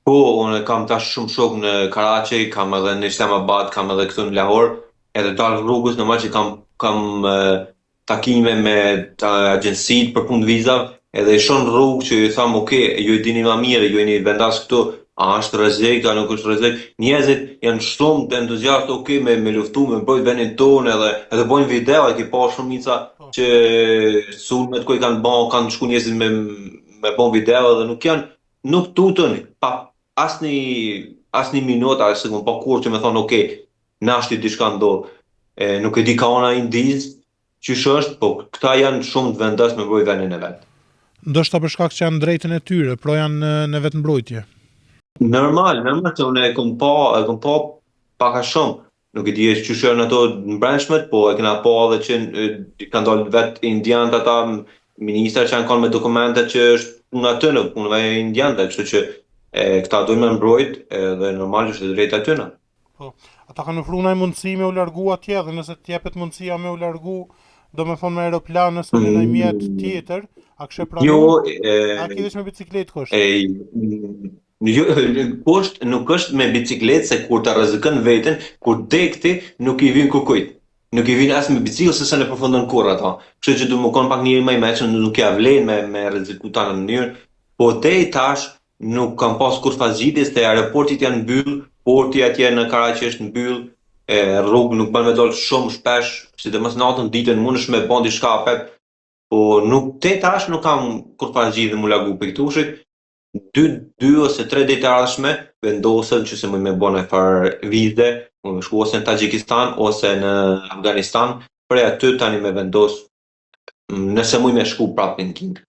Po, unë kam tash shumë shok në Karachi, kam edhe në Islamabad, kam edhe këtu në Lahore, edhe dalë rrugës në që kam takime me agjensitë për punë vizave, edhe i shoh në rrugë që i tham, ok, ju e dini ma mirë, ju jeni vendas këtu, a është rrezik, a nuk është rrezik. Njerëzit janë shumë të entuziastë, ok, me luftu, me mbrojt vendin tonë, edhe bojnë video, e ki pa shumica Po. që sulmet ku i kanë bën, kanë shku njerëzit me bën video dhe nuk tutën pa asnjë minutë as sekond pa kur që më thon ok, nashti diçka ndodh. Nuk e di ka ona indiz qysh është, po këta janë shumë të vendosur me mbrojtje vendin e vet. Ndoshta për shkak që janë drejtën e tyre, pro janë në vetmbrojtje. Normal që unë e kom pa pak a shumë. Nuk e di çysh janë ato mbrëmshmet, po e kena pa edhe që kanë dalë vet indianët ata ministra që janë kanë me dokumente që është puna aty në punëve indianëve, kështu që këta duhen me mbrojt edhe normal është e drejta e tyre. Po. Ata kanë ofruar ndaj mundësi me u largu atje dhe nëse t'jepet mundësia me u largu, do me thonë me aeroplan nëse me ndaj mjet tjetër, a kështë pranu? Jo, A ki veç me bicikletë kusht? jo, kusht nuk është me bicikletë se kur ta rrezikon veten, kur dekti nuk i vin kukujt. Nuk i vin as me bicikllë se sa ne përfundon kurrë ata. Kështu që du më kon pak një më i mëshëm, nuk ja vlen me rreziku ta në mënyrë. Po deri tash nuk kam pas kur fazgjidhjes te aeroportit janë mbyll, porti atje në Karachi është mbyll, rrugë nuk bën me dal shumë shpesh, sidomos natën ditën mundesh me bën diçka apet, po nuk te tash nuk kam kur fazgjidhje mu largu për këtushit. Dy ose tre ditë të ardhshme vendosën që se më me bën e far vize, më shku ose në Tajikistan ose në Afganistan, për aty tani me vendos nëse më me shku prapë në King.